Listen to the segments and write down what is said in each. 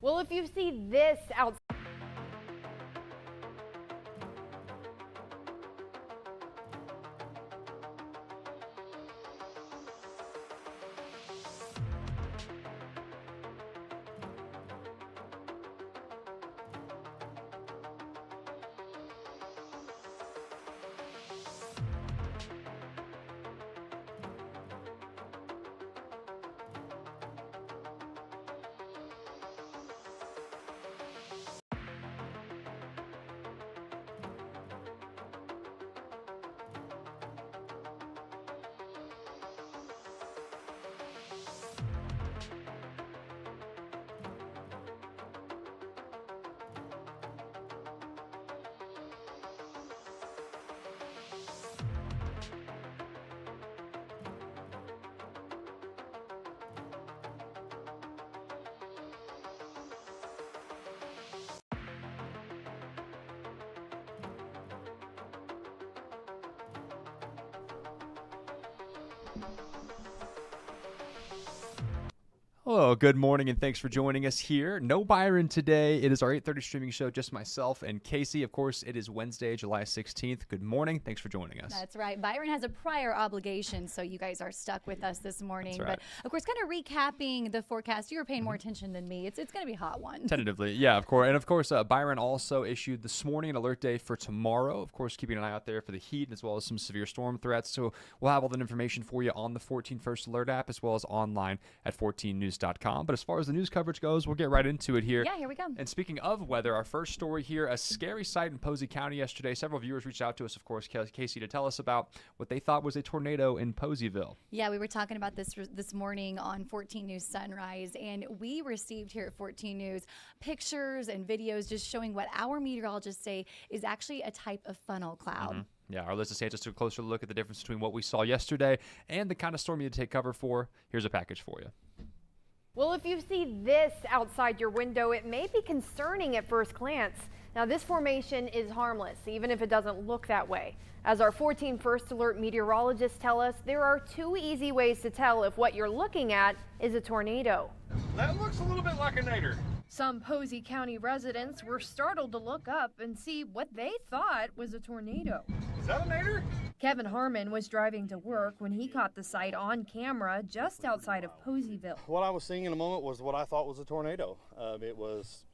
Well, if you see this outside. Hello, good morning, and thanks for joining us here. No Byron today. It is our 8:30 streaming show, just myself and Casey. Of course, it is Wednesday, July 16th. Good morning. Thanks for joining us. That's right. Byron has a prior obligation, so you guys are stuck with us this morning. That's right. But, of course, kind of recapping the forecast, you were paying more attention than me. It's going to be a hot one. Tentatively, yeah, of course. And, of course, Byron also issued this morning an alert day for tomorrow. Of course, keeping an eye out there for the heat as well as some severe storm threats. So we'll have all that information for you on the 14 First Alert app as well as online at 14news.com. But as far as the news coverage goes, we'll get right into it here. Yeah, here we go. And speaking of weather, our first story here, a scary sight in Posey County yesterday. Several viewers reached out to us, of course, Casey, to tell us about what they thought was a tornado in Poseyville. Yeah, we were talking about this morning on 14 News Sunrise, and we received here at 14 News pictures and videos just showing what our meteorologists say is actually a type of funnel cloud. Mm-hmm. Yeah, our Liz DeSantis took a closer look at the difference between what we saw yesterday and the kind of storm you need to take cover for. Here's a package for you. Well, if you see this outside your window, it may be concerning at first glance. Now, this formation is harmless, even if it doesn't look that way. As our 14 First Alert meteorologists tell us, there are two easy ways to tell if what you're looking at is a tornado. That looks a little bit like a nader. Some Posey County residents were startled to look up and see what they thought was a tornado. Is that a nader? Kevin Harmon was driving to work when he caught the sight on camera just outside of Poseyville. What I was seeing in a moment was what I thought was a tornado. It was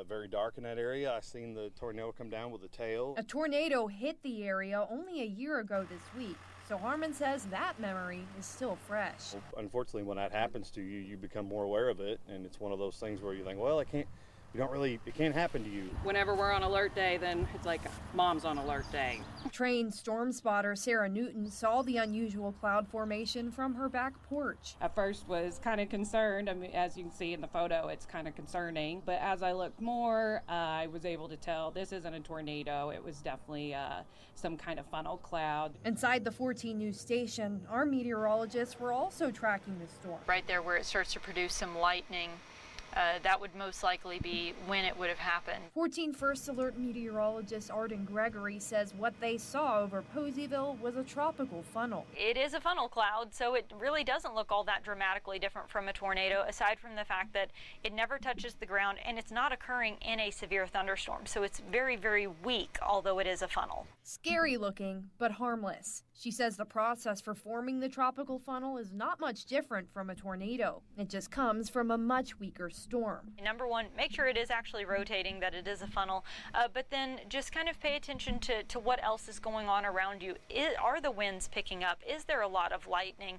very dark in that area. I seen the tornado come down with a tail. A tornado hit the area only a year ago this week, so Harmon says that memory is still fresh. Well, unfortunately, when that happens to you, you become more aware of it, and it's one of those things where you think, well, it can't happen to you. Whenever we're on alert day, then it's like mom's on alert day. Trained storm spotter Sarah Newton saw the unusual cloud formation from her back porch. At first was kind of concerned. I mean, as you can see in the photo, it's kind of concerning. But as I looked more, I was able to tell this isn't a tornado. It was definitely some kind of funnel cloud. Inside the 14 News station, our meteorologists were also tracking the storm. Right there where it starts to produce some lightning, that would most likely be when it would have happened. 14 First Alert meteorologist Arden Gregory says what they saw over Poseyville was a tropical funnel. It is a funnel cloud, so it really doesn't look all that dramatically different from a tornado, aside from the fact that it never touches the ground and it's not occurring in a severe thunderstorm. So it's very, very weak, although it is a funnel. Scary looking, but harmless. She says the process for forming the tropical funnel is not much different from a tornado. It just comes from a much weaker storm. Number one, make sure it is actually rotating, that it is a funnel, but then just kind of pay attention to what else is going on around you. Are the winds picking up? Is there a lot of lightning?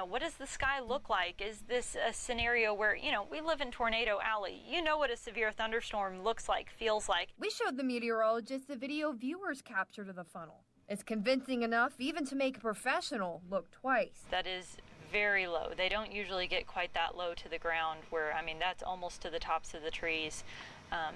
What does the sky look like? Is this a scenario where, we live in Tornado Alley. You know what a severe thunderstorm looks like, feels like. We showed the meteorologists the video viewers captured of the funnel. It's convincing enough even to make a professional look twice. That is very low. They don't usually get quite that low to the ground where, that's almost to the tops of the trees.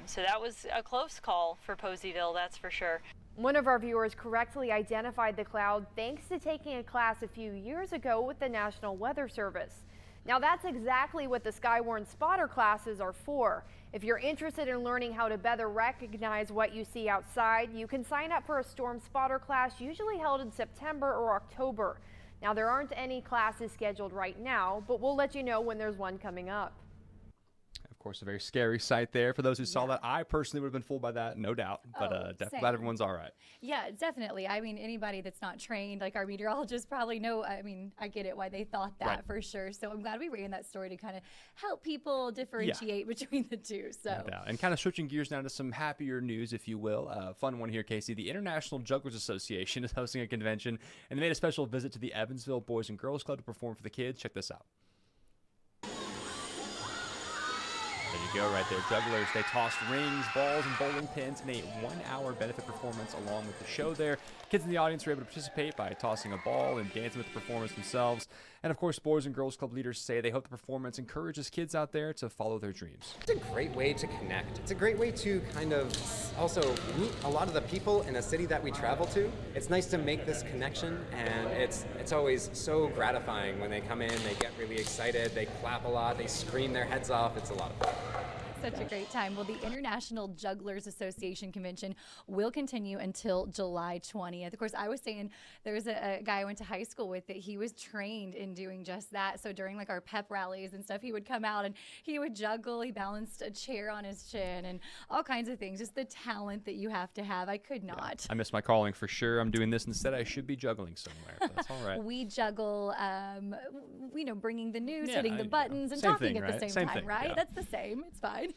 So that was a close call for Poseyville, that's for sure. One of our viewers correctly identified the cloud thanks to taking a class a few years ago with the National Weather Service. Now that's exactly what the Skywarn spotter classes are for. If you're interested in learning how to better recognize what you see outside, you can sign up for a storm spotter class usually held in September or October. Now there aren't any classes scheduled right now, but we'll let you know when there's one coming up. Of course, a very scary sight there for those who saw that. I personally would have been fooled by that, no doubt. But definitely glad everyone's all right. Yeah, definitely. I mean, anybody that's not trained, like our meteorologists, probably know. I mean, I get it why they thought that for sure. So I'm glad we ran that story to kind of help people differentiate between the two. So, no doubt. And kind of switching gears now to some happier news, if you will. Fun one here, Casey. The International Jugglers Association is hosting a convention, and they made a special visit to the Evansville Boys and Girls Club to perform for the kids. Check this out. There you go, right there. Jugglers, they tossed rings, balls, and bowling pins in a 1-hour benefit performance along with the show there. Kids in the audience were able to participate by tossing a ball and dancing with the performers themselves. And of course, Boys and Girls Club leaders say they hope the performance encourages kids out there to follow their dreams. It's a great way to connect. It's a great way to kind of also meet a lot of the people in a city that we travel to. It's nice to make this connection, and it's always so gratifying when they come in, they get really excited, they clap a lot, they scream their heads off. It's a lot of fun. Such a great time. Well, the International Jugglers Association Convention will continue until July 20th. Of course, I was saying there was a guy I went to high school with that he was trained in doing just that. So during like our pep rallies and stuff, he would come out and he would juggle. He balanced a chair on his chin and all kinds of things. Just the talent that you have to have. I could not. I miss my calling for sure. I'm doing this instead. I should be juggling somewhere. But that's all right. We juggle, bringing the news, hitting the buttons, and talking thing, at the right? same time, thing, right? yeah. That's the same. It's fine.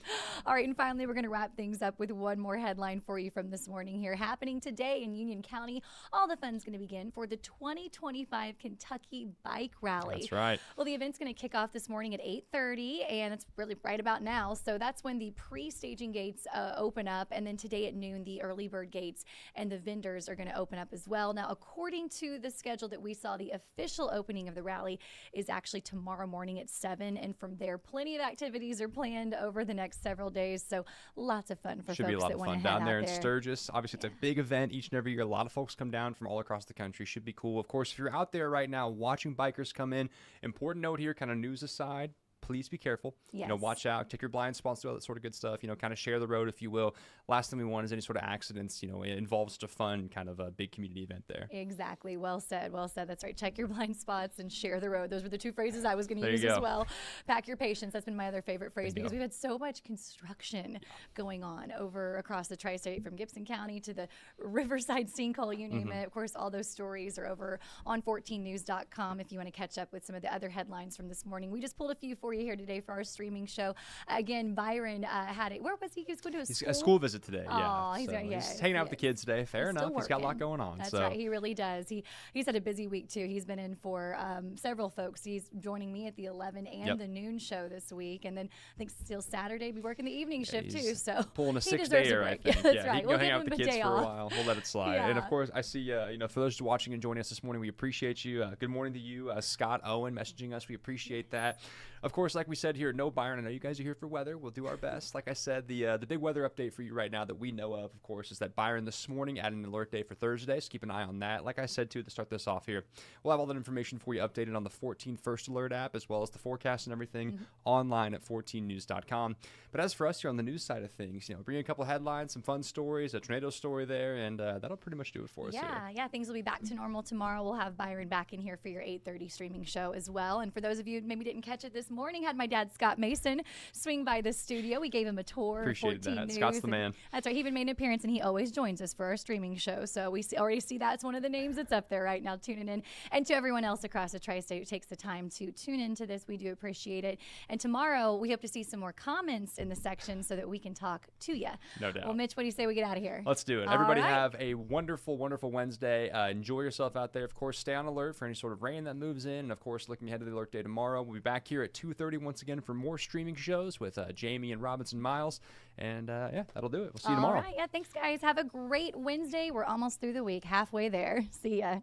All right, and finally, we're going to wrap things up with one more headline for you from this morning here. Happening today in Union County, all the fun's going to begin for the 2025 Kentucky Bike Rally. That's right. Well, the event's going to kick off this morning at 8:30, and it's really right about now. So that's when the pre-staging gates open up, and then today at noon, the early bird gates and the vendors are going to open up as well. Now, according to the schedule that we saw, the official opening of the rally is actually tomorrow morning at 7, and from there, plenty of activities are planned over the next several days. So lots of fun for Should folks be a lot that of want to fun head down there out in Sturgis. Obviously, it's a big event each and every year. A lot of folks come down from all across the country. Should be cool. Of course, if you're out there right now watching bikers come in, important note here, kind of news aside, please be careful. Yes. Watch out, take your blind spots, do all that sort of good stuff. Kind of share the road, if you will. Last thing we want is any sort of accidents. It involves such a fun kind of a big community event there. Exactly. Well said. Well said. That's right. Check your blind spots and share the road. Those were the two phrases I was going to use as well. Pack your patience. That's been my other favorite phrase because we've had so much construction going on across the tri-state, from Gibson County to the Riverside sinkhole, you name it. Of course, all those stories are over on 14news.com if you want to catch up with some of the other headlines from this morning. We just pulled a few for you here today for our streaming show. Again, Byron had it. Where was he? He was going to a school visit today. Oh, yeah. He's hanging out with the kids today. Fair enough. He's got a lot going on. That's right. He really does. He's had a busy week too. He's been in for several folks. He's joining me at the 11 and the noon show this week, and then I think still Saturday be working the evening shift too. So pulling a he 6-dayer, I think. That's right. He can go hang out with the kids for a while. We'll let it slide. Yeah. And of course, I see for those watching and joining us this morning, we appreciate you. Good morning to you, Scott Owen, messaging us. We appreciate that. Of course, like we said here, no Byron. I know you guys are here for weather. We'll do our best. Like I said, the big weather update for you right now that we know of course, is that Byron this morning added an alert day for Thursday, so keep an eye on that. Like I said, too, to start this off here, we'll have all that information for you updated on the 14 First Alert app, as well as the forecast and everything online at 14news.com. But as for us here on the news side of things, bring a couple headlines, some fun stories, a tornado story there, and that'll pretty much do it for us here. Yeah, things will be back to normal tomorrow. We'll have Byron back in here for your 8:30 streaming show as well. And for those of you who maybe didn't catch it this morning, had my dad Scott Mason swing by the studio. We gave him a tour. Appreciate 14 that. News, Scott's the man. That's right. He even made an appearance, and he always joins us for our streaming show. So we already see that's one of the names that's up there right now, tuning in. And to everyone else across the tri-state who takes the time to tune into this, we do appreciate it. And tomorrow, we hope to see some more comments in the section so that we can talk to you. No doubt. Well, Mitch, what do you say we get out of here? Let's do it. All Everybody right. have a wonderful, wonderful Wednesday. Enjoy yourself out there. Of course, stay on alert for any sort of rain that moves in. And of course, looking ahead to the alert day tomorrow. We'll be back here at 2:30 once again for more streaming shows with Jamie and Robinson Miles. And that'll do it. We'll see you tomorrow. All right. Yeah, thanks, guys. Have a great Wednesday. We're almost through the week, halfway there. See ya.